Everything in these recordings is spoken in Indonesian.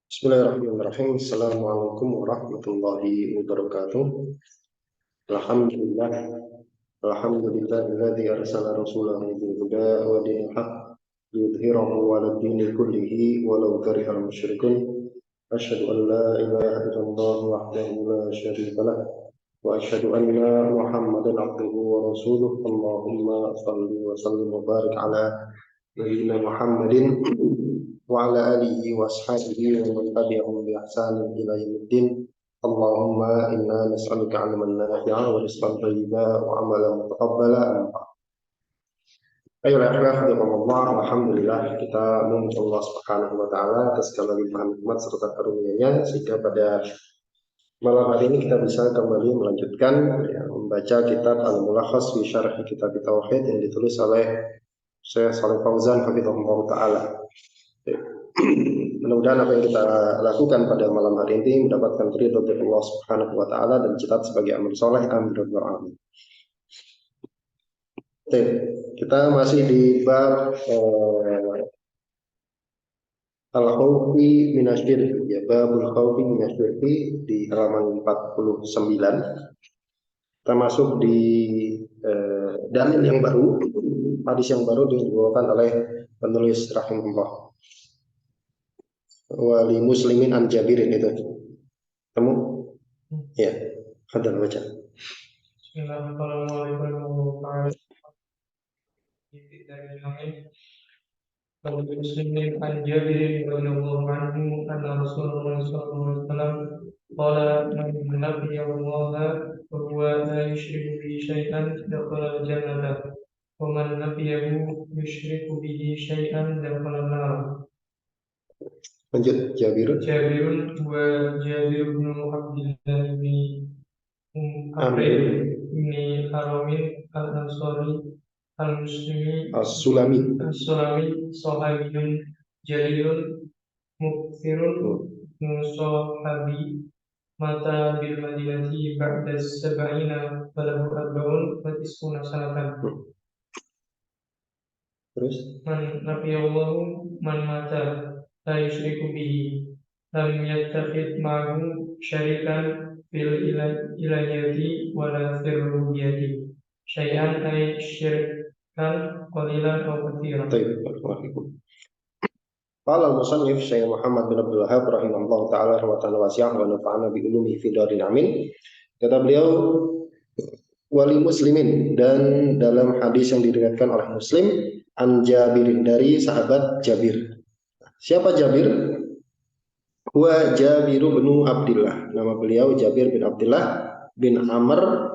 Bismillahirrahmanirrahim. Assalamualaikum warahmatullahi wabarakatuh. Alhamdulillah. Alhamdulillahilladzi arsala rasulahu bil huda wa dinil haqq liyudhhirahu 'ala dini kullihi walau karihal musyrikun. Asyhadu an la ilaha illallah wahdahu la syarika lah wa asyhadu anna Muhammadan 'abduhu wa rasuluh. Allahumma shalli wa sallim wa barik 'ala nabiyyina Muhammadin wa ala alihi wa ashabihi wa man tabi'ahum bi ihsanin ila yaumiddin. Allahumma inna nas'aluka 'ilman nafi'a wa rizqan thayyiban wa 'amalan mutaqabbala. Ayolah alhamdulillah kita memuji Allah Subhanahu wa taala atas segala limpahan nikmat serta karunia-Nya sehingga pada malam hari ini kita bisa kembali melanjutkan membaca kitab Al-Mulakhas fi Syarh Kitab Tauhid yang ditulis oleh Syekh Shalih Fauzan hafizahullah taala. Mudah-mudahan apa yang kita lakukan pada malam hari ini mendapatkan ridho dari Allah Subhanahu wa taala dan dicatat sebagai amal soleh. Amin ya rabbal alamin. Kita masih di bab al-khawfi minasyirki, ya, babul khawfi minasyirki di halaman 49. Kita masuk di dalil yang baru, hadis yang baru yang dibawakan oleh penulis rahimahullah. Wali muslimin an Jabirin itu kamu ya hadal baca. Bismillahirrahmanirrahim. Wali muslimin an Jabirin radhiyallahu anhu anna Rasulullah sallallahu alaihi wasallam qala man laqiya Allah wa huwa la yushriku bihi shay'an dakhala al-jannah wa man laqiyahu yushriku bihi shay'an dakhala an-nar. Lanjut Jabirun wa Jabir bin Abdullah bin Amr bin Haramin al-Ansari al-Muslimi as-Sulami sahabiyun jalilun mukthirun musahabi mata bil madinati ba'da sab'ina walahu arba'un wa tis'una sanatan. Terus Man nafiyallahu man mata la yushriku bihi lam yattakhid ma'ahu syarikan fil ilahiyati wala fil rububiyyati syai'an ay syirkan qalilan aw katsiran. Qala al-musannif Syekh Muhammad bin Abdul Wahhab rahimahullah taala rahmatan wasi'ah wa nafa'ana bi ulumi fi darin amin. Kata beliau wali muslimin, dan dalam hadis yang diriwayatkan oleh Muslim an Jabirin dari sahabat Jabir. Siapa Jabir? Huwa Jabir bin Abdullah. Nama beliau Jabir bin Abdullah bin Amr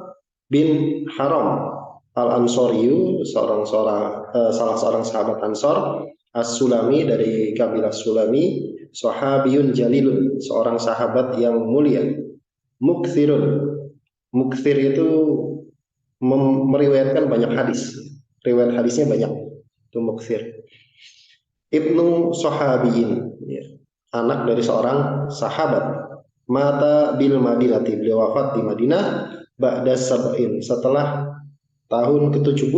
bin Haram al-Ansoriyu, salah seorang sahabat Ansor, as-Sulami dari kabilah Sulami, sahabiyun jalilun, seorang sahabat yang mulia, mukthirun. Mukthir itu meriwayatkan banyak hadis, riwayat hadisnya banyak, itu mukthir. Ibnu sahabiyin, ya, anak dari seorang sahabat. Mata bil Madinati, beliau wafat di Madinah ba'da sab'in, setelah tahun ke-70.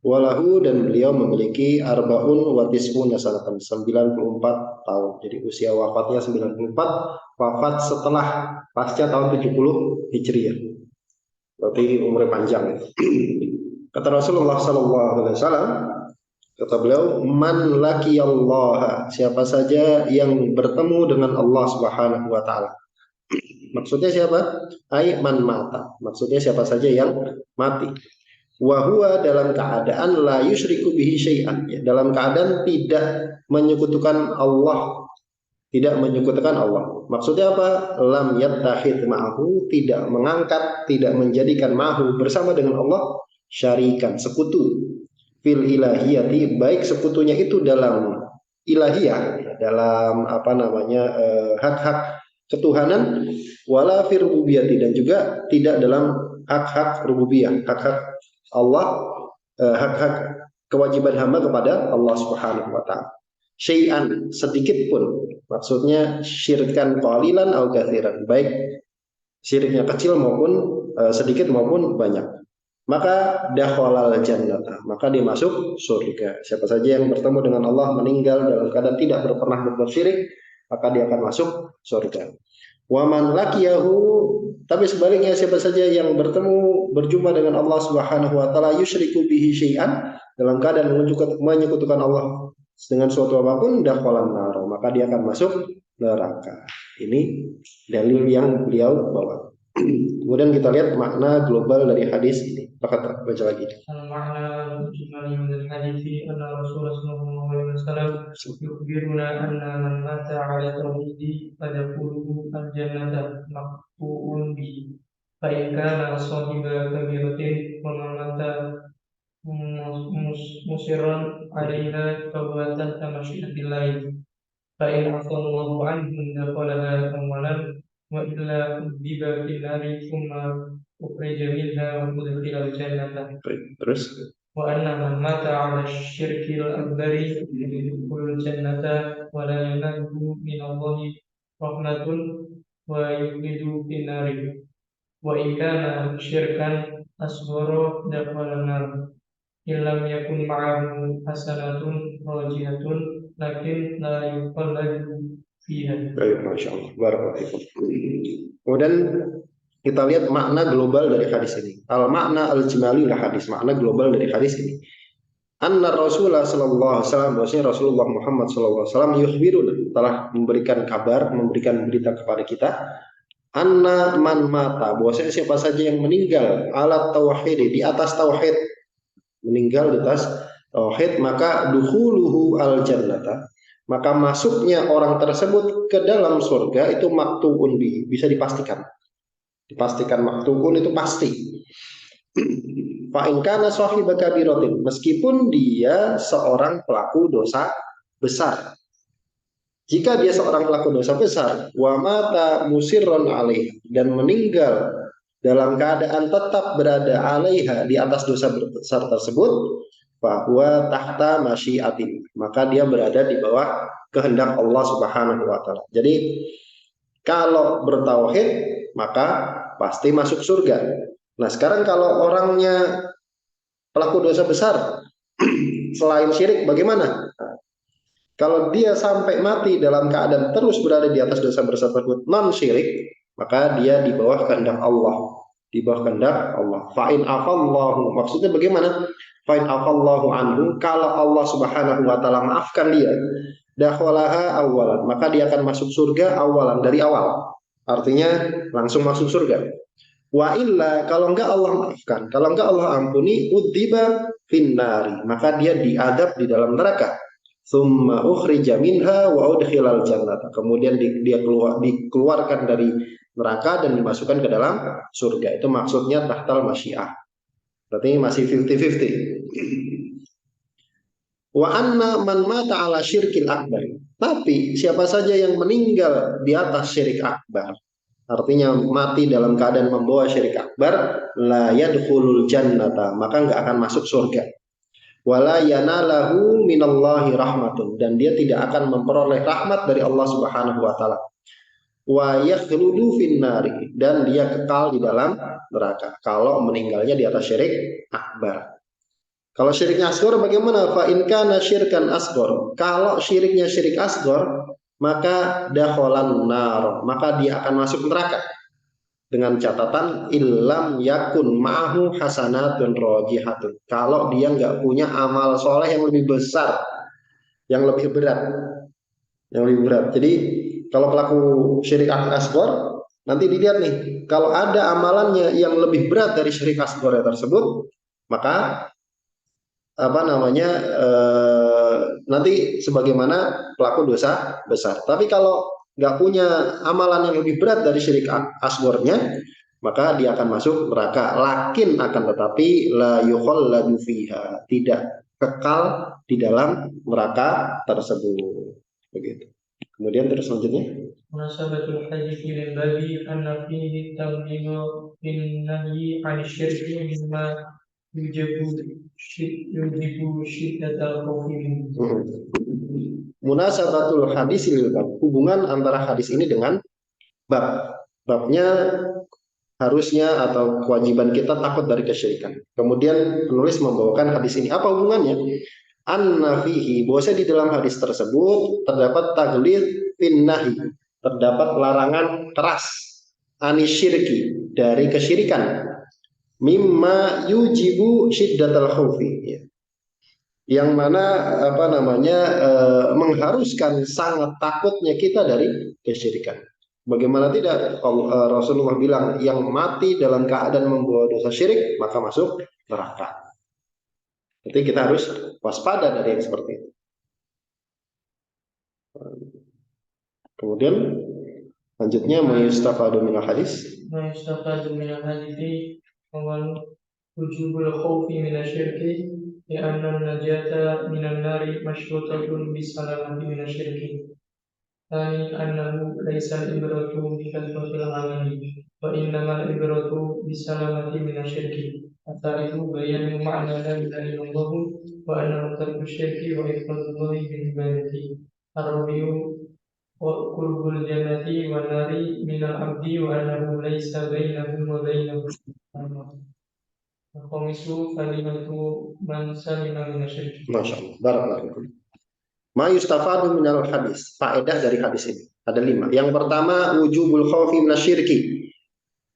Walahu, dan beliau memiliki arbaun wa tis'una sanatan, 94 tahun. Jadi usia wafatnya 94, wafat setelah pasca tahun 70 Hijriah. Berarti umurnya panjang. Kata Rasulullah sallallahu alaihi wasallam, kata beliau, man laqiyallaha, siapa saja yang bertemu dengan Allah Subhanahu wa taala. Maksudnya siapa? Ai man mata. Maksudnya siapa saja yang mati. Wa huwa, dalam keadaan la yusyriku bihi syai'an, ya, dalam keadaan tidak menyekutukan Allah, tidak menyekutukan Allah. Maksudnya apa? Lam yattakhid ma'ahu, tidak mengangkat, tidak menjadikan ma'ahu, bersama dengan Allah, syarikan, sekutu, fil ilahiyati, baik sekutunya itu dalam ilahiyah, dalam hak-hak ketuhanan, wala fir rububiyati, dan juga tidak dalam hak-hak rububiyah, hak-hak Allah, hak-hak kewajiban hamba kepada Allah Subhanahu wa taala. Syai'an, sedikit pun, maksudnya syirkan qalilan au katsiran, baik syiriknya kecil maupun sedikit maupun banyak. maka dakhalal jannata, maka dia masuk surga. Siapa saja yang bertemu dengan Allah meninggal dalam keadaan tidak pernah berbuat syirik, maka dia akan masuk surga. Wa man laqiyahu, tapi sebaliknya siapa saja yang berjumpa dengan Allah Subhanahu wa taala yusyriku bihi syai'an, dalam keadaan menyekutukan Allah dengan suatu apapun, dakhalan nar, maka dia akan masuk neraka. Ini dalil yang beliau bawa. Kemudian kita lihat makna global dari hadis ini. Maka baca lagi. Al-ma'na al-ijmali min al-hadithi anna Rasulullah sallallahu alaihi wasallam yukhbiruna anna man mata ala tauhidi fadkhuluhu al-jannata maqtu'un bi fa in kana sahiba kabiratin wa man mata musirran alaiha fa huwa tahta masyiatillah fa in afallahu anhu dakhalaha amalan wa illa udiba fil nari thumma ukhrija minha wa udkhila al-jannata. Terus wa anna man mata 'ala syirkil akbari yadkhulul jannata wa la yanalu min Allahi rahmatun wa yukhridu fin nari wa in kana syirkan asghara dakhala nar illam yakun ma'ahu hasanatun rajihatun lakin la yuqalladu fiha. baik, Masya Allah. Barakallahu fikum. Kemudian kita lihat makna global dari hadis ini. Al makna al jimali lah hadis. Makna global dari hadis ini. Anna Rasulullah sallallahu alaihi wasallam, bahwasanya Rasulullah Muhammad sallallahu alaihi wasallam yukhbiruna, telah memberikan kabar, memberikan berita kepada kita, anna man mata, bahwasanya siapa saja yang meninggal ala tauhid, di atas tauhid, meninggal di atas tauhid, maka dukhuluhu al jannata, maka masuknya orang tersebut ke dalam surga itu maktuun bi, bisa dipastikan. Dipastikan maktuun itu pasti. Fa in kana sahiba kabiratin, meskipun dia seorang pelaku dosa besar. Jika dia seorang pelaku dosa besar, wa mata musirron alaih, dan meninggal dalam keadaan tetap berada alaiha, di atas dosa besar tersebut, bahwa tahta masyiatin, maka dia berada di bawah kehendak Allah Subhanahu wa taala. Jadi kalau bertauhid maka pasti masuk surga. Nah, sekarang kalau orangnya pelaku dosa besar selain syirik bagaimana? Kalau dia sampai mati dalam keadaan terus berada di atas dosa besar tersebut non syirik, maka dia di bawah kehendak Allah, di bawah kehendak Allah. Fa'in afallahu, maksudnya bagaimana? Fa'in afallahu anhu, kalau Allah Subhanahu wa taala maafkan dia, dakhalaha awalan, maka dia akan masuk surga awalan, dari awal. Artinya langsung masuk surga. Wa illa, kalau enggak Allah maafkan, kalau enggak Allah ampuni, udziba finnari, maka dia diadab di dalam neraka. Summa ukhrija minha wa udkhilal jannata, kemudian dia dikeluarkan dari neraka dan dimasukkan ke dalam surga. Itu maksudnya tahtal masyiah. Berarti masih 50-50. Wa anna man mata ala syirkil akbar, tapi siapa saja yang meninggal di atas syirik akbar, artinya mati dalam keadaan membawa syirik akbar, la yadkhulul jannata, maka enggak akan masuk surga. Wala yanalahu minallahi rahmatun, dan dia tidak akan memperoleh rahmat dari Allah Subhanahu wa taala. Wa yakhludu finnari, dan dia kekal di dalam neraka kalau meninggalnya di atas syirik akbar. Kalau syiriknya asghar bagaimana? Fa in kana syirkan asghar, kalau syiriknya syirik asghar, maka dakhalan nar, maka dia akan masuk neraka. Dengan catatan illam yakun ma'ahu hasanatun rajihatun, kalau dia nggak punya amal soleh yang lebih besar, yang lebih berat, Jadi kalau pelaku syirik asghar, nanti dilihat nih, kalau ada amalannya yang lebih berat dari syirik asghar tersebut, maka nanti sebagaimana pelaku dosa besar. Tapi kalau nggak punya amalan yang lebih berat dari syirik asgharnya, maka dia akan masuk neraka. Lakin akan tetapi la yukhalladu fiha, tidak kekal di dalam neraka tersebut. Begitu. Kemudian terus selanjutnya. Munasabatul hadits lil babi anna fihi tamyizu bin nahyi 'an syirki mimma yujibu syiddatal khawfi. Munasabatul hadis lil bab, hubungan antara hadis ini dengan bab. Babnya harusnya atau kewajiban kita takut dari kesyirikan. Kemudian penulis membawakan hadis ini. Apa hubungannya? Anna fihi, bahwasanya di dalam hadis tersebut terdapat taglid finnahi, terdapat larangan keras anisyirki, dari kesyirikan, mimma yujibu syiddatal khaufi, ya, yang mana mengharuskan sangat takutnya kita dari kesyirikan. Bagaimana tidak, Rasulullah bilang yang mati dalam keadaan membawa dosa syirik maka masuk neraka. Jadi kita harus waspada dari yang seperti itu. Kemudian lanjutnya mayustafadu minal hadis. Mayustafadu minal hadis awal wujubul khawfi minasyirki li'anna najata minan nari masyrutatun bisalamati minasyirki. Thani annahu laisa al-ibratu bikathrati al-amali wa innamal ibratu bisalamati minasyirki. Athalithu bayanu ma'na la ilaha illallah wa annahu tarku syirki wa ifradullahi bil ibadati. Ar-rabi'u qurbul jannati wan nari minal abdi wa annahu laisa bainahu wa bainahu al-khamisu kalimatu man salima minasyirki. Masya Allah, barakallahu. Ma yustafadu minal hadis, faedah dari hadis ini ada 5. Yang pertama, wujubul khaufi minasyirki.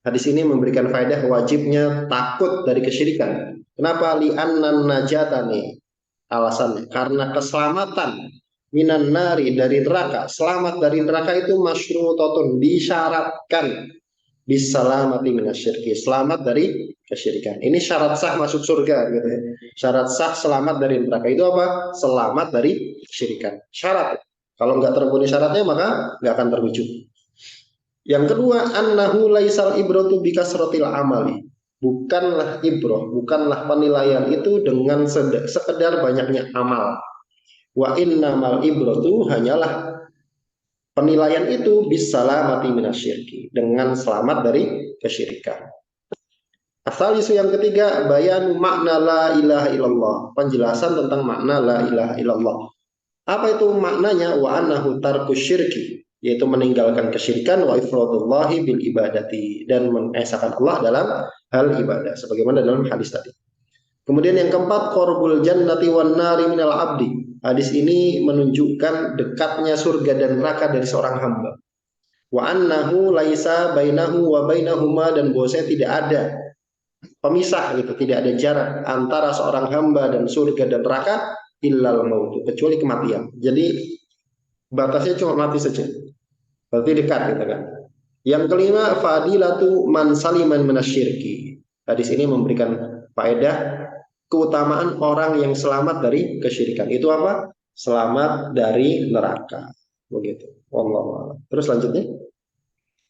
Hadis ini memberikan faedah wajibnya takut dari kesyirikan. Kenapa? Li'annan najatani, alasannya karena keselamatan minan nari, dari neraka, selamat dari neraka itu masyrutatun, disyaratkan, bisalamati minasyirki, selamat dari kesyirikan. Ini syarat sah masuk surga gitu ya. Syarat sah selamat dari neraka itu apa? Selamat dari kesyirikan. Syarat. Kalau nggak terpenuhi syaratnya maka nggak akan terwujud. Yang kedua, annahu laisal ibratu bikasratil amali. Bukanlah ibroh, bukanlah penilaian itu dengan sekedar banyaknya amal. Wa innamal ibratu, hanyalah penilaian itu bisalamati minasyirki, dengan selamat dari kesyirikan. Asal isu yang ketiga, bayanu makna la ilaha illallah, penjelasan tentang makna la ilaha illallah. Apa itu maknanya? Wa annahu tarku syirki, yaitu meninggalkan kesyirikan, wa ifradullahi bil ibadati, dan mengesahkan Allah dalam hal ibadah sebagaimana dalam hadis tadi. Kemudian yang keempat, qurbul jannati wan nari minal abdi. Hadis ini menunjukkan dekatnya surga dan neraka dari seorang hamba. Wa annahu laisa bainahu wa bainahuma, dan bahwasanya tidak ada pemisah gitu, tidak ada jarak antara seorang hamba dan surga dan neraka illal maut, kecuali kematian. Jadi batasnya cuma mati saja. Berarti dekat gitu kan. Yang kelima, fadilatu man saliman minasyirki. Hadis ini memberikan faedah keutamaan orang yang selamat dari kesyirikan. Itu apa? Selamat dari neraka. Begitu. Wallahu a'lam. Terus selanjutnya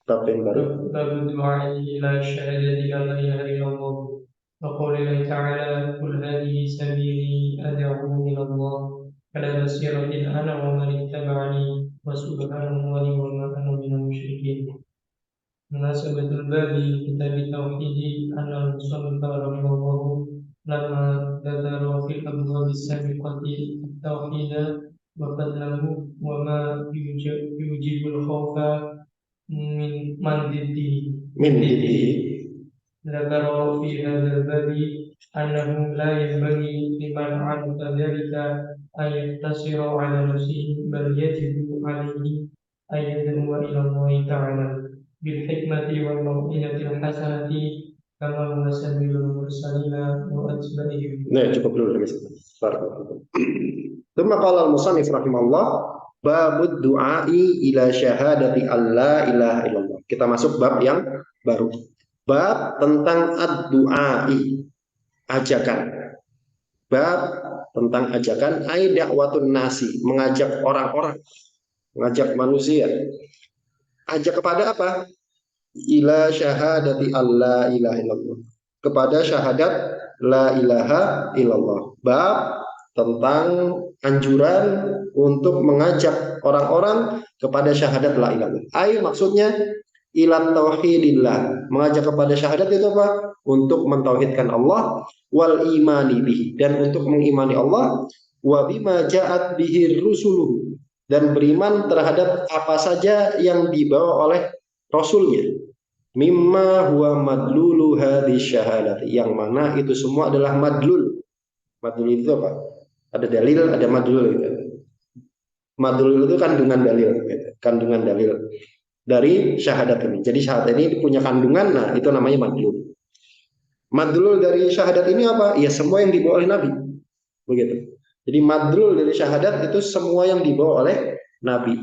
bab yang baru. Bab du'a ila syahadati la ilaha illallah. Wa qawlihi ta'ala qul hadhihi sabili ad'u ila Allah ala basiratin ana wa man ittaba'ani wa subhanallahi wa ma ana minal musyrikin. Munasabatul babi kitab tauhid anna al-musannif rahimahullah lama dzakara fil abwab as-sabiqati at-tauhid wa fadlahu wa ma yujibul khawfa min diddihi. Dzakara fi hadzal babi annahu la yanbaghi liman 'arafa dzalika an yaktasira 'ala nafsihi bal yajibu 'alaihi an yad'uwa ila Allah ta'ala bil hikmati wal mau'izatil hasanati kama huwa sabilul mursalina wa atba'ihim. Nah, cukup dulu dari situ. Tsumma qala al-musannif rahimahullah babud du'ai ila syahadati alla ilaha illallah. Kita masuk bab yang baru. Bab tentang ad-du'ai, ajakan. Bab tentang ajakan, ai da'watun nasi, mengajak orang-orang, mengajak manusia. Ajak kepada apa? Ila syahadati alla ilaha illallah, kepada syahadat la ilaha illallah. Bab tentang anjuran untuk mengajak orang-orang kepada syahadat la ilaha illallah. Ai maksudnya ila tauhidillah, mengajak kepada syahadat itu apa? Untuk mentauhidkan Allah, wal imani bihi, dan untuk mengimani Allah, wa bima ja'at bihi rusuluhu, dan beriman terhadap apa saja yang dibawa oleh rasulnya. Mimma huwa madlulu hadhihi syahadati, yang mana itu semua adalah madlul. Madlul itu apa? Ada dalil, ada madlul gitu. Madlul itu kandungan dalil gitu. Kandungan dalil dari syahadat ini. Jadi syahadat ini punya kandungan, nah itu namanya madlul. Madlul dari syahadat ini apa? Ya semua yang dibawa oleh Nabi. Begitu. Jadi madlul dari syahadat itu semua yang dibawa oleh Nabi.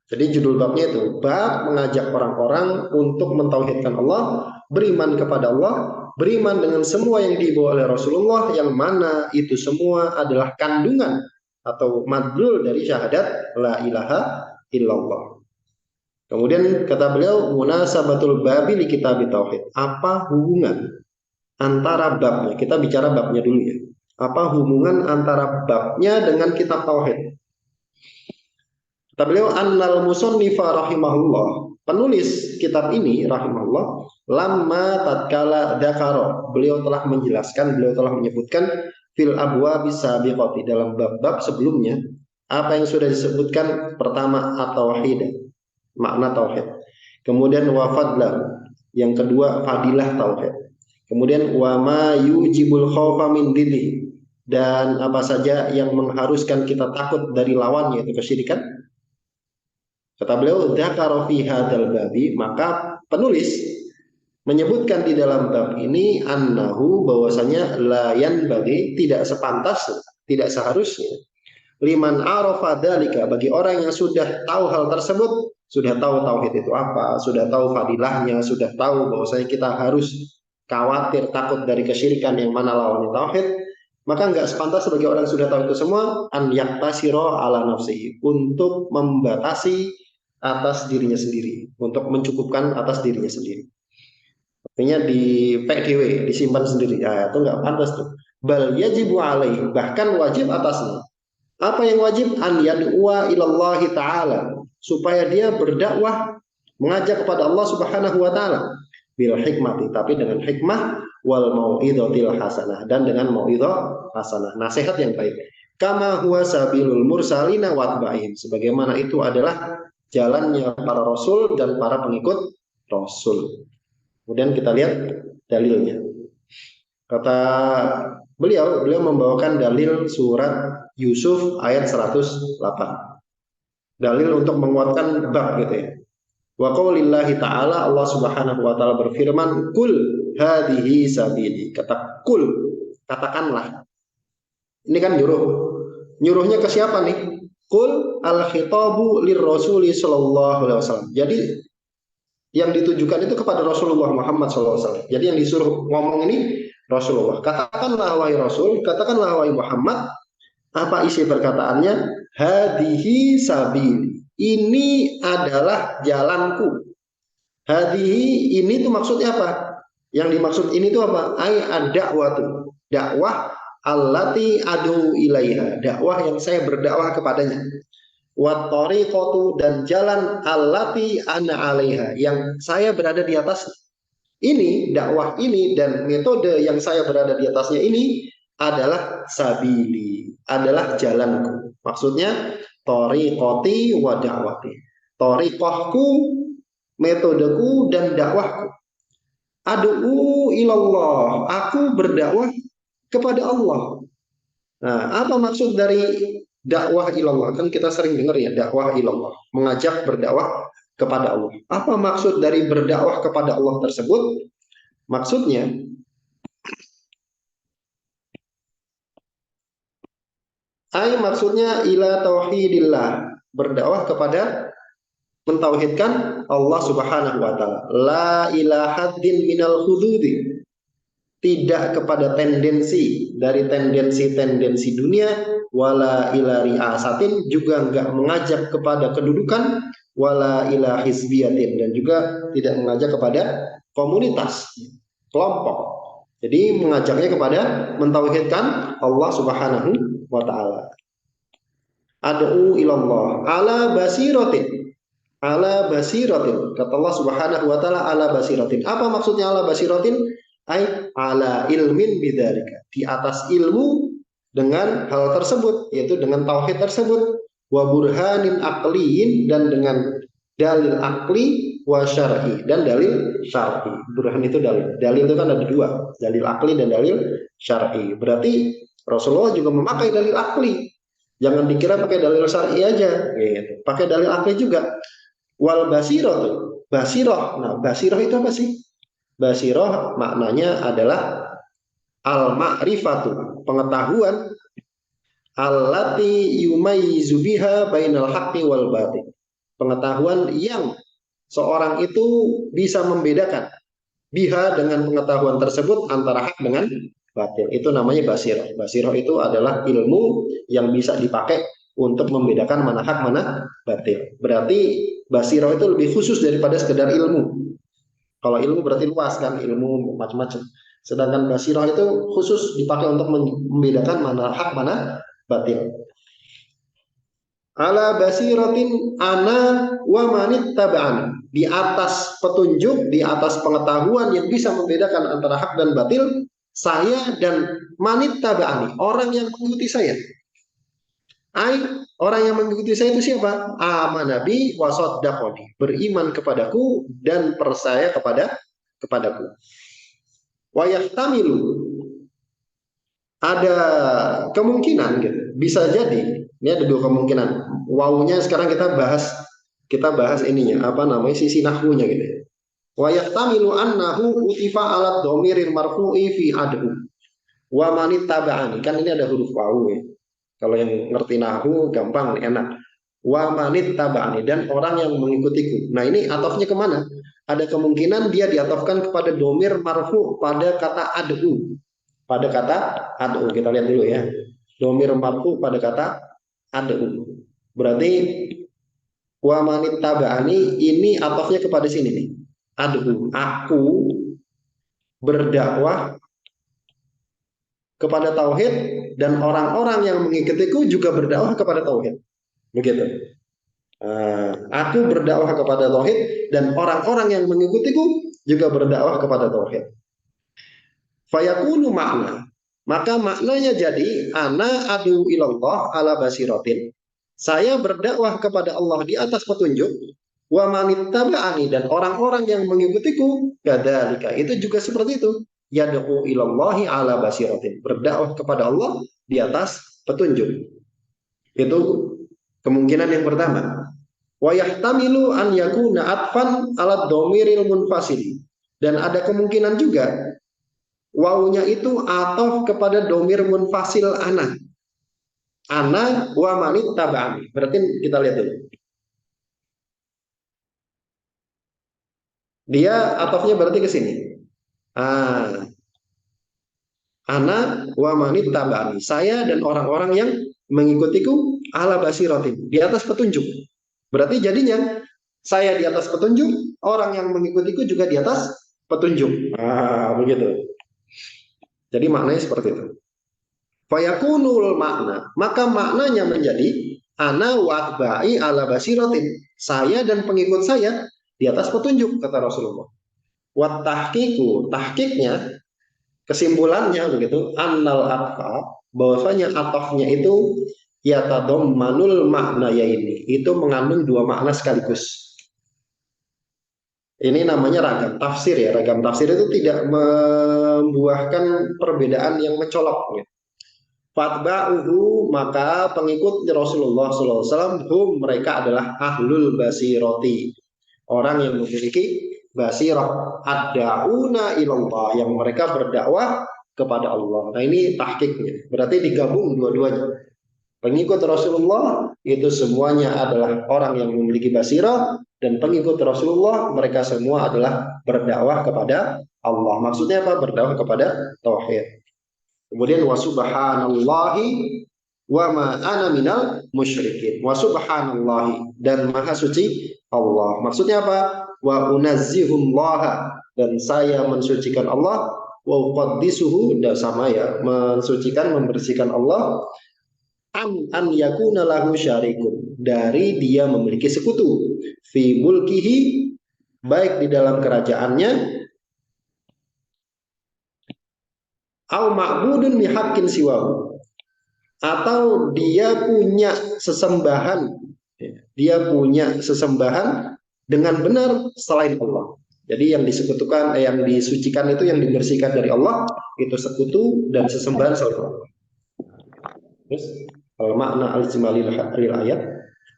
Jadi judul babnya itu bab mengajak orang-orang untuk mentauhidkan Allah, beriman kepada Allah, beriman dengan semua yang dibawa oleh Rasulullah, yang mana itu semua adalah kandungan atau madlul dari syahadat la ilaha illallah. Kemudian kata beliau munasabatul babi li kitab tauhid. Apa hubungan antara babnya? Kita bicara babnya dulu ya. Apa hubungan antara babnya dengan kitab tauhid? Kata beliau annal musannifa rahimahullah, penulis kitab ini rahimahullah, lamma tatkala dzakara, beliau telah menjelaskan, beliau telah menyebutkan fil abwab sabiqati, dalam bab-bab sebelumnya apa yang sudah disebutkan. Pertama at-tauhid, makna tauhid. Kemudian wa fadlan, yang kedua fadilah tauhid. Kemudian wa ma yujibul khaufa min didih, dan apa saja yang mengharuskan kita takut dari lawannya, yaitu kesyirikan. Kata beliau, dzakara fi hadzal babi, maka penulis menyebutkan di dalam bab ini annahu, bahwasanya layan bagi, tidak sepantas, tidak seharusnya, liman arafa dzalika, bagi orang yang sudah tahu hal tersebut, sudah tahu tauhid itu apa, sudah tahu fadilahnya, sudah tahu bahwasanya kita harus khawatir takut dari kesyirikan yang mana lawannya tauhid, maka nggak sepantas bagi orang yang sudah tahu itu semua an yaktasiro ala nafsihi, untuk membatasi atas dirinya sendiri, untuk mencukupkan atas dirinya sendiri. Artinya di PDW, disimpan sendiri, ya itu nggak pantas tuh. Bal yajibu alaih, bahkan wajib atasnya. Apa yang wajib? An yad'uwa ilallahi ta'ala, supaya dia berdakwah, mengajak kepada Allah subhanahu wa ta'ala, bil hikmati, tapi dengan hikmah, wal mau'idhatil hasanah, dan dengan mau'idhah hasanah, nasihat yang baik. Kama huwa sabilul mursalina watba'ihim, sebagaimana itu adalah jalannya para rasul dan para pengikut rasul. Kemudian kita lihat dalilnya. Kata beliau membawakan dalil surat Yusuf ayat 108. Dalil untuk menguatkan bab gitu ya. Wa qaulillahi ta'ala, Allah subhanahu wa ta'ala berfirman, kul hadhihi sabili. Kata kul, katakanlah. Ini kan nyuruh. Nyuruhnya ke siapa nih? Kul al-khitabu lirrasuli sallallahu alaihi wasallam. Jadi yang ditujukan itu kepada Rasulullah Muhammad SAW. Jadi yang disuruh ngomong ini Rasulullah. Katakanlah wahai Rasul, katakanlah wahai Muhammad. Apa isi perkataannya? Hadihi sabili, ini adalah jalanku. Hadihi, ini tuh maksudnya apa? Yang dimaksud ini tuh apa? Ai ad-da'watu, dakwah allati adu ilaiha, dakwah yang saya berdakwah kepadanya. Wa tariqatu, dan jalan allati ana 'alaiha, yang saya berada di atas. Ini dakwah ini dan metode yang saya berada di atasnya ini adalah sabili, adalah jalanku. Maksudnya tariqati wa da'wati. Tariqahku, metodeku, dan dakwahku. Adu'u ilallah, aku berdakwah kepada Allah. Nah, apa maksud dari dakwah ilallah? Kan kita sering dengar ya, dakwah ilallah, mengajak berdakwah kepada Allah. Apa maksud dari berdakwah kepada Allah tersebut? Maksudnya maksudnya ila tauhidillah, berdakwah kepada mentauhidkan Allah subhanahu wa ta'ala. La ilahaddin minal hududi, tidak kepada tendensi dari tendensi-tendensi dunia, wala ila riasatin, juga enggak mengajak kepada kedudukan, wala ila hizbiyatin, dan juga tidak mengajak kepada komunitas, kelompok. Jadi mengajaknya kepada mentauhidkan Allah subhanahu wa ta'ala. Ad'u ilallah ala basiratin, ala basiratin, kata Allah subhanahu wa ta'ala, ala basiratin. Apa maksudnya ala basiratin? Ay ala ilmin bidzalika, di atas ilmu dengan hal tersebut, yaitu dengan tauhid tersebut, wa burhanin aqliyin, dan dengan dalil akli, wa syar'i, dan dalil syar'i. Burhan itu dalil. Dalil itu kan ada dua, dalil akli dan dalil syar'i. Berarti Rasulullah juga memakai dalil akli. Jangan dikira pakai dalil syar'i aja, gitu. Pakai dalil akli juga. Wal basirah tuh. Basirah. Nah, basirah itu apa sih? Basirah maknanya adalah al-ma'rifatu, pengetahuan, allati yumayyizu biha bainal haqqi wal batil. Pengetahuan yang seorang itu bisa membedakan biha, dengan pengetahuan tersebut, antara hak dengan batil. Itu namanya basirah. Basirah itu adalah ilmu yang bisa dipakai untuk membedakan mana hak mana batil. Berarti basirah itu lebih khusus daripada sekedar ilmu. Kalau ilmu berarti luas kan, ilmu macam-macam. Sedangkan basirah itu khusus dipakai untuk membedakan mana hak mana batil. Ala basiratin ana wa manit taba'an, di atas petunjuk, di atas pengetahuan yang bisa membedakan antara hak dan batil, saya dan manit taba'ani, orang yang mengikuti saya. Orang yang mengikuti saya itu siapa? Amanabi wa saddaqani, beriman kepadaku dan percaya kepadaku. Wa yahtamilu, ada kemungkinan gitu. Bisa jadi, ini ada dua kemungkinan. Wawunya sekarang kita bahas ininya, apa namanya, sisi nahwunya gitu ya. Wa yahtamilu annahu utifa alat dhamiril marfu'i fi ad'u wa manit taba'ani. Kan ini ada huruf wawu ya. Kalau yang ngerti nahwu gampang, enak. Wa manit taba'ani, dan orang yang mengikutiku. Nah, ini atofnya kemana? Ada kemungkinan dia diatofkan kepada dhamir marfu pada kata ad'u. Pada kata ad'u, kita lihat dulu ya. Dhamir marfu pada kata ad'u. Berarti wa manit taba'ani ini atofnya kepada sini nih. Ad'u, aku berdakwah kepada tauhid, dan orang-orang yang mengikutiku juga berdakwah kepada tauhid. Begitu. Aku berdakwah kepada tauhid, dan orang-orang yang mengikutiku juga berdakwah kepada tauhid. Fayakunu makna, maka maknanya jadi ana adu ilallah ala basiratin, saya berdakwah kepada Allah di atas petunjuk, wa manittaba'ani, dan orang-orang yang mengikutiku kadzalika, itu juga seperti itu, yad'u ilallahi ala basiratin, berdakwah kepada Allah di atas petunjuk. Itu kemungkinan yang pertama. Wa yahtamilu an yakuna atfan ala dhamiril munfasil, dan ada kemungkinan juga wawunya itu atof kepada domir munfasil ana. Ana wa manit taba'ani. Berarti kita lihat dulu. Dia atofnya berarti ke sini. Ana wa manit taba'ani. Saya dan orang-orang yang mengikutiku ala basiratin, di atas petunjuk. Berarti jadinya saya di atas petunjuk, orang yang mengikutiku juga di atas petunjuk. Begitu. Jadi maknanya seperti itu. Fayakunul makna, maka maknanya menjadi ana wa atba'i ala basiratin, saya dan pengikut saya di atas petunjuk, kata Rasulullah. Wa tahqiqu, tahqiqnya, kesimpulannya begitu, annal atfa, bahwasanya atafnya itu yatadammanul makna ya, ini itu mengandung dua makna sekaligus. Ini namanya ragam tafsir ya. Ragam tafsir itu tidak membuahkan perbedaan yang mencolok. Fatba'uhu, maka pengikut Rasulullah SAW, hum, mereka adalah ahlul basiroti, orang yang memiliki basirah, ad-da'una ilallah, yang mereka berdakwah kepada Allah. Nah, ini tahqiqnya. Berarti digabung dua-duanya. Pengikut Rasulullah itu semuanya adalah orang yang memiliki basirah, dan pengikut Rasulullah mereka semua adalah berdakwah kepada Allah. Maksudnya apa? Berdakwah kepada tauhid. Kemudian wa subhanallahi wa ma ana minal musyrikin. Wa subhanallahi, dan maha suci Allah. Maksudnya apa? Wa unazzihullaha, dan saya mensucikan Allah, wa uqaddisuhu, dan sama ya, mensucikan, membersihkan Allah, an yakuna lahu syarikun, dari dia memiliki sekutu, fi mulkihi, baik di dalam kerajaannya, au ma'budun bihaqqin siwahu, atau dia punya sesembahan dengan benar selain Allah. Jadi yang disekutukan, yang disucikan itu, yang dibersihkan dari Allah itu sekutu dan sesembahan selain Allah. Terus makna al-ijmali lil ayat.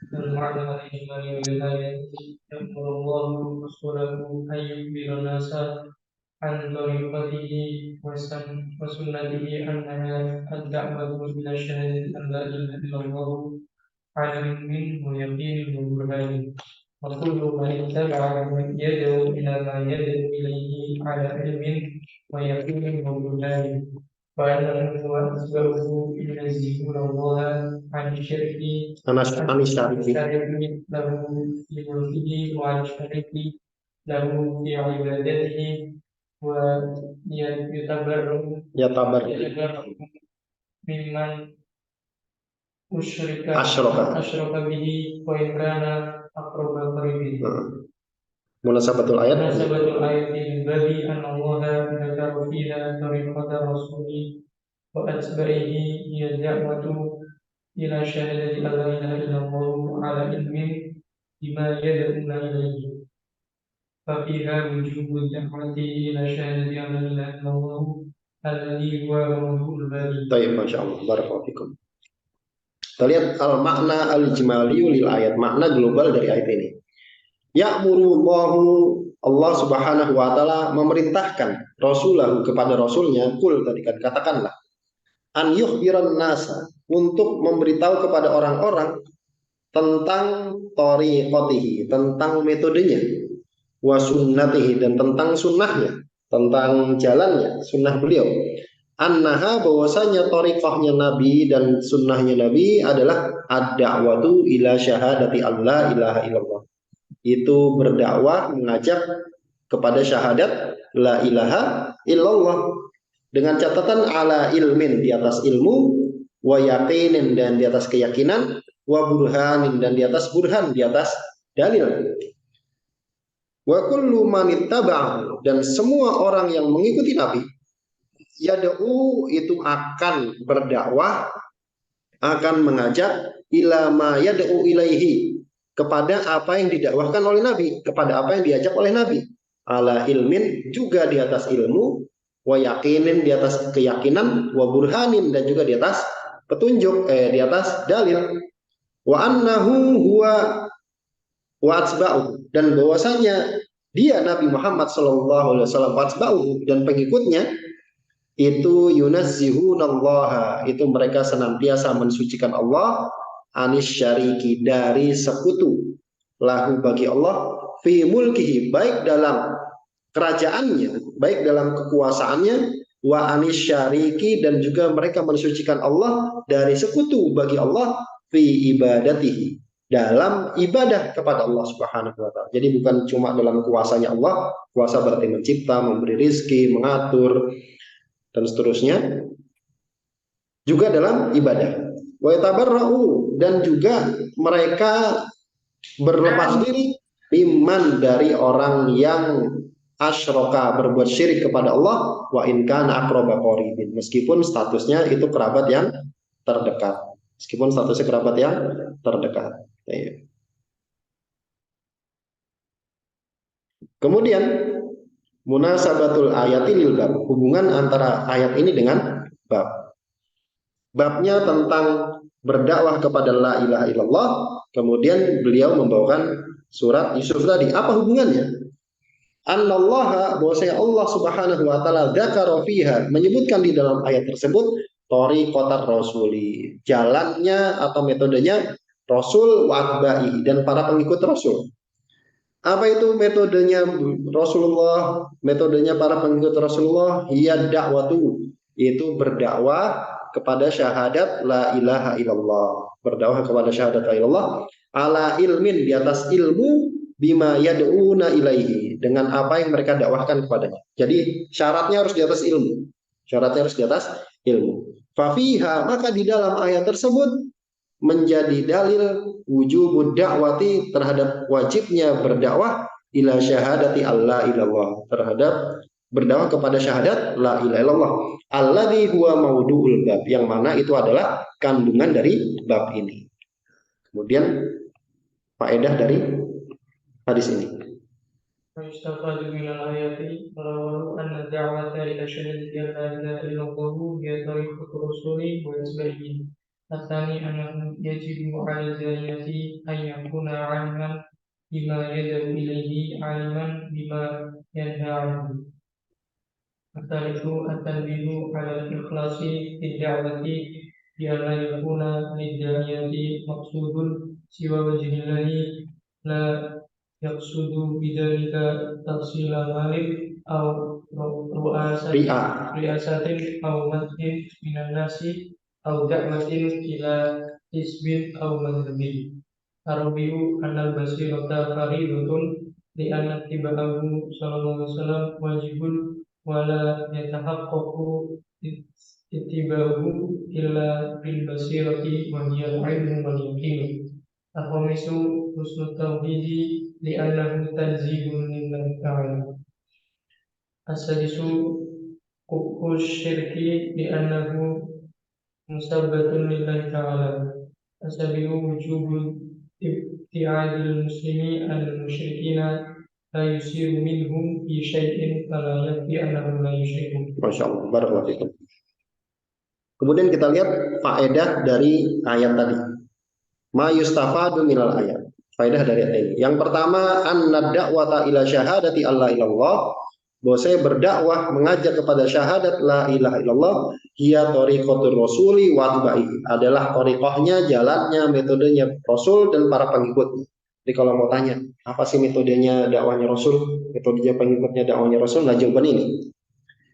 المعنى الإجمالي للآية يأمر الله رسوله أن يخبر الناس عن طريقته وسنته أنها الدعوة إلى شهادة أن لا إله إلا الله على علم ويقين وبرهان وكل من اتبع يدعو إلى ما يدعو إليه على علم ويقين وبرهان وأنه وأتباعه ينزهون الله عن الشرك عن الشرك له في ملكه وعن الشرك له في عبادته ويتبرأ ممن أشرك به وإن كان أقرب قريب. مناسبة الآيات للباب أن الله ذكر فيها طريقة الرسول وأتباعه هي الدعوة إلى شهادة أن لا إله إلا الله على علم بما يدعون إليه ففيها وجوب الدعوة إلى شهادة أن لا إله إلا الله الذي هو موضوع الباب. طيب ما شاء الله بارك الله فيكم. Kita lihat al-makna al-ijmali lil ayat, makna global dari ayat ini. Ya'murullahu, Allah Subhanahu wa taala memerintahkan rasulahu kepada rasulnya, kul tadi kan katakanlah, an yukhbiran nasa, untuk memberitahu kepada orang-orang tentang tariqatihi, tentang metodenya, wa sunnatihi, dan tentang sunnahnya, tentang jalannya, sunnah beliau. Annaha, bahwasanya tariqahnya Nabi dan sunnahnya Nabi adalah ad-da'watu ila syahadati alla ilaha illallah. Itu berdakwah, mengajak kepada syahadat la ilaha illallah, dengan catatan ala ilmin, di atas ilmu, wa yaqinin, dan di atas keyakinan, wa burhanin, dan di atas burhan, di atas dalil. Wa kullu man ittaba'ahu, dan semua orang yang mengikuti Nabi, yad'u, itu akan berdakwah, akan mengajak ila ma yad'u ilaihi, kepada apa yang didakwahkan oleh Nabi, kepada apa yang diajak oleh Nabi. Ala ilmin, juga di atas ilmu, wa yaqinin, di atas keyakinan, wa burhanin, dan juga di atas petunjuk, di atas dalil. Wa annahu huwa wa atsba'uhu, dan bahwasanya dia Nabi Muhammad sallallahu alaihi wasallam, wa atsba'uhu, dan pengikutnya itu yunazzihunallaha, itu mereka senantiasa mensucikan Allah, anis syariki, dari sekutu, lahu, bagi Allah, fi mulkihi, baik dalam kerajaannya, baik dalam kekuasaannya, wa anis syariki, dan juga mereka mensucikan Allah dari sekutu bagi Allah, fi ibadatihi, dalam ibadah kepada Allah Subhanahu wa taala. Jadi bukan cuma dalam kuasanya Allah, kuasa berarti mencipta, memberi rizki, mengatur, dan seterusnya, juga dalam ibadah. Wa yatabarra'u, dan juga mereka berlepas diri, iman, dari orang yang asyraka, berbuat syirik kepada Allah, wa in kana aqraba qaribin, meskipun statusnya itu kerabat yang terdekat. Meskipun statusnya kerabat yang terdekat. Kemudian munasabatul ayati lil bab, hubungan antara ayat ini dengan bab. Babnya tentang berdakwah kepada la ilaha illallah, kemudian beliau membawakan surat Yusuf tadi. Apa hubungannya? Annallaha, bahwasanya Allah Subhanahu wa taala dzakara fiha, menyebutkan di dalam ayat tersebut tariqatar rasuli, jalannya atau metodenya Rasul, wa atba'ihi, dan para pengikut Rasul. Apa itu metodenya Rasulullah, metodenya para pengikut Rasulullah? Hiya da'watu, itu berdakwah kepada syahadat la ilaha illallah, berdakwah kepada syahadat la ilallah, ala ilmin, di atas ilmu, bima yad'una ilaihi, dengan apa yang mereka dakwahkan kepadanya. Jadi syaratnya harus di atas ilmu, syaratnya harus di atas ilmu. Fafiha, maka di dalam ayat tersebut menjadi dalil wujubud da'wati, terhadap wajibnya berdakwah ila syahadati alla ilallah, terhadap berdakwah kepada syahadat la ilaha illallah, alladzi huwa maudu'ul bab, yang mana itu adalah kandungan dari bab ini. Kemudian faedah dari hadis ini. ويستفاد من الآيات الأول أن الدعوة إلى شهادة أن لا إله إلا الله هي طريقة الرسول وأتباعه. الثاني أنه يجب على الداعية أن يكون عالما بما يدعو إليه عالما بما ينهى عنه. الثالث التنبيه على الإخلاص في الدعوة بأن لا يكون للداعية مقصود سوى وجه الله، لا يقصد بذلك تحصيل مال أو رئاسة أو مدح من الناس أو دعوة إلى حزب أو مذهب. الرابع أن البصيرة فريضة لأن اتباعه صلى الله عليه وسلم واجب ولا يتحقق اتباعه إلا بالبصيرة وهي العلم واليقين. الخامس حسن التوحيد لأنه تنزيه لله تعالى. السادس كفر الشرك لأنه مثبت لله تعالى. السابع وجوب ابتعاد المسلم عن المشركين لا يصير منهم في شيء فلا يكفي أنهم لا يشركون. Masya Allah, barakallahu fikum. Kemudian kita lihat faedah dari ayat tadi. Ma yustafadu minal ayat. Faedah dari ayat ini. Yang pertama, anna da'wata ila syahadati alla ilallah. Bahwa saya berdakwah mengajak kepada syahadat la ilaha illallah, hiya thariqatur rasuli wa atba'i. Adalah thariqahnya, jalannya, metodenya Rasul dan para pengikutnya. Jadi kalau mau tanya, apa sih metodenya dakwahnya Rasul? Metodenya pengikutnya dakwahnya Rasul? Nah, jawaban ini.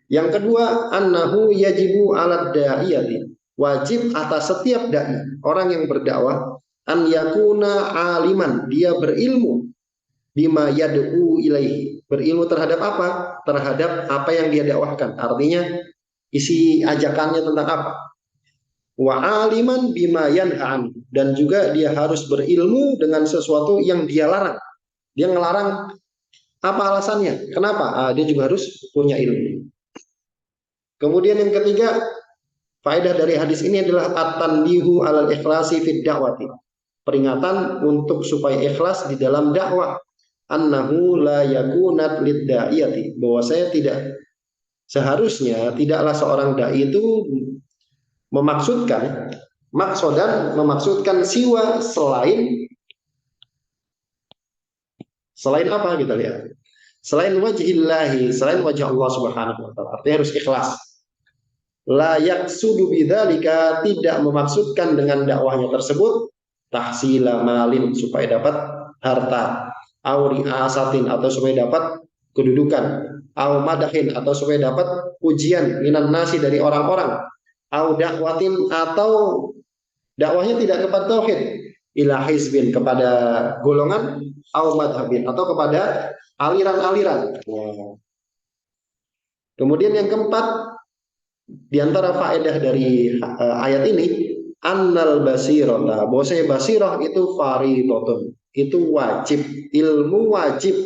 Yang kedua, annahu yajibu 'alad da'iyati. Wajib atas setiap dai, orang yang berdakwah, an yakuna aliman, dia berilmu bima yad'u ilaihi. Berilmu terhadap apa? Terhadap apa yang dia dakwahkan. Artinya isi ajakannya tentang apa? Wa aliman bima yanha'an, dan juga dia harus berilmu dengan sesuatu yang dia larang. Dia ngelarang, apa alasannya? Kenapa? Dia juga harus punya ilmu. Kemudian yang ketiga, faedah dari hadis ini adalah at-tanbihu 'alal ikhlasi fid da'wati. Peringatan untuk supaya ikhlas di dalam dakwah. Annahu la yakunat lid-da'iyati. Bahwa saya seharusnya tidaklah seorang dai itu memaksudkan siwa selain apa, kita lihat. Selain wajhillahi, selain wajah Allah Subhanahu wa taala. Artinya harus ikhlas. La yaqsudu bidzalika, tidak memaksudkan dengan dakwahnya tersebut tahsila malin, supaya dapat harta, au riasatin, atau supaya dapat kedudukan, au madahin, atau supaya dapat pujian, minan nasi, dari orang-orang, au dakwatin, atau dakwahnya tidak kepada tauhid, ila hizbin, kepada golongan, au madhabin, atau kepada aliran-aliran. Kemudian yang keempat, di antara faedah dari ayat ini, annal basirata, bahwasanya basirah itu fardhatun, itu wajib, ilmu wajib.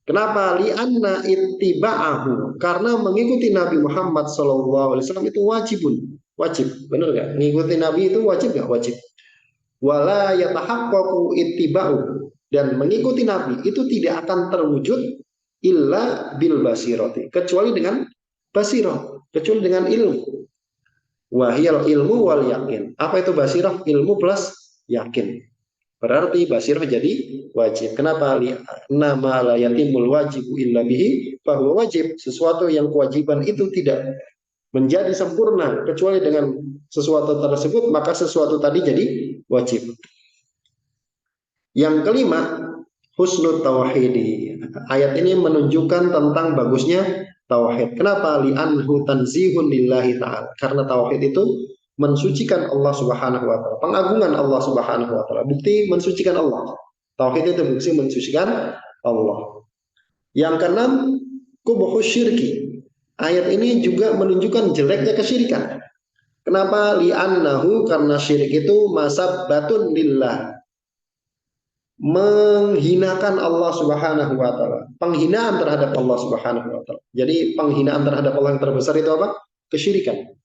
Kenapa? Li'anna ittiba'ahu, karena mengikuti Nabi Muhammad SAW itu wajib, benar nggak? Mengikuti Nabi itu wajib nggak? Wajib. Wala yatahaqqaqu ittiba'u, dan mengikuti Nabi itu tidak akan terwujud illa bil basirati, kecuali dengan basirah, kecuali dengan ilmu. Wahiyal ilmu wal yakin. Apa itu basirah? Ilmu plus yakin. Berarti basirah jadi wajib. Kenapa? Nama la yatimul wajibu illa bihi, bahwa wajib, sesuatu yang kewajiban itu tidak menjadi sempurna kecuali dengan sesuatu tersebut, maka sesuatu tadi jadi wajib. Yang kelima, husnul tauhidi. Ayat ini menunjukkan tentang bagusnya tauhid. Kenapa? Li'anhu tanzihun lillahi ta'ala. Karena tauhid itu mensucikan Allah Subhanahu wa taala, pengagungan Allah Subhanahu wa taala. Bukti mensucikan Allah. Tauhid itu bukti mensucikan Allah. Yang keenam, kubuhus syirki. Ayat ini juga menunjukkan jeleknya kesyirikan. Kenapa? Li'annahu, karena syirik itu masabbatun lillah, menghinakan Allah Subhanahu wa taala, penghinaan terhadap Allah Subhanahu wa taala. Jadi penghinaan terhadap Allah yang terbesar itu apa? Kesyirikan.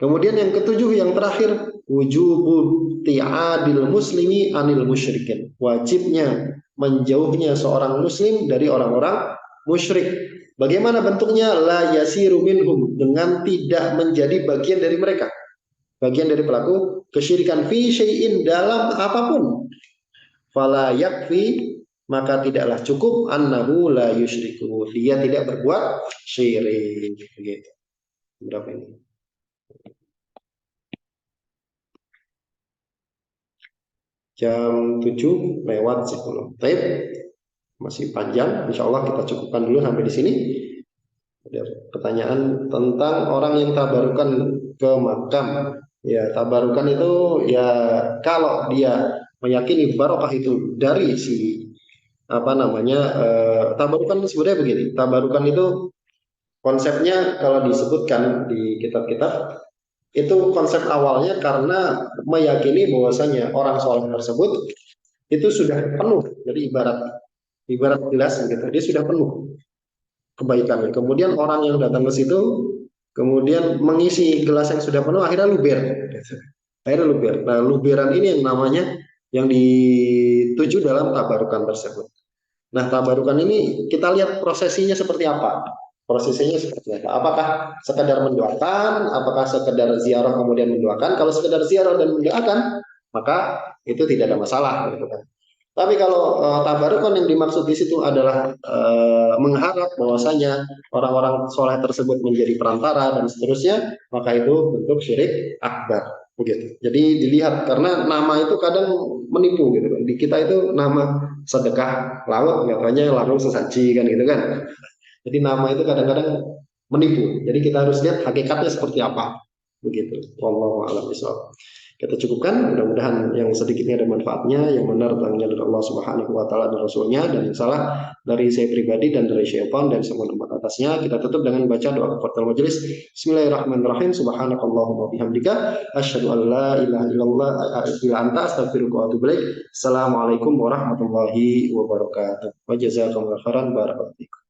Kemudian yang ketujuh, yang terakhir, wujubul ti'adil muslimi anil musyrikin. Wajibnya menjauhnya seorang muslim dari orang-orang musyrik. Bagaimana bentuknya? La yasiru minhum, dengan tidak menjadi bagian dari mereka. Bagian dari pelaku kesyirikan fi syai'in, dalam apapun. Fala yakfi, maka tidaklah cukup, annahu la yusyriku, dia tidak berbuat syirik. Begitu. Berapa ini? Jam 7 lewat 10. Baik, masih panjang. Insya Allah kita cukupkan dulu sampai di sini. Ada pertanyaan tentang orang yang tabarukan ke makam. Ya, tabarukan itu ya kalau dia meyakini barokah itu dari si tabarukan sebenarnya begini. Tabarukan itu konsepnya kalau disebutkan di kitab-kitab itu konsep awalnya karena meyakini bahwasanya orang soleh tersebut itu sudah penuh. Jadi ibarat gelas gitu, dia sudah penuh kebaikannya. Kemudian orang yang datang ke situ kemudian mengisi gelas yang sudah penuh, akhirnya luber. Akhirnya luber. Nah, luberan ini yang namanya yang dituju dalam tabarukan tersebut. Nah, tabarukan ini kita lihat prosesinya seperti apa. Prosesinya seperti apa? Apakah sekedar mendoakan? Apakah sekedar ziarah kemudian mendoakan? Kalau sekedar ziarah dan mendoakan, maka itu tidak ada masalah, gitu kan. Tapi kalau tabarukan yang dimaksud di situ adalah mengharap bahwasanya orang-orang soleh tersebut menjadi perantara dan seterusnya, maka itu bentuk syirik akbar, begitu. Jadi dilihat karena nama itu kadang menipu, gitu kan. Di kita itu nama sedekah laut, katanya langsung sesaji kan, gitu kan. Jadi nama itu kadang-kadang menipu. Jadi kita harus lihat hakikatnya seperti apa, begitu. Wallahu a'lam bishawab. Kita cukupkan, mudah-mudahan yang sedikitnya ada manfaatnya, yang benar datangnya dari Allah Subhanahu wa taala dan Rasulnya, dan yang salah dari saya pribadi dan dari syaitan dan semua tempat atasnya. Kita tutup dengan baca doa kafaratul majelis. Bismillahirrahmanirrahim. Subhanakallahumma bihamdika asyhadu an la ilaha illallah illa anta astaghfiruka wa atubu ilaik. Assalamualaikum warahmatullahi wabarakatuh. Wa jazakumullahu khairan, barakallahu fikum.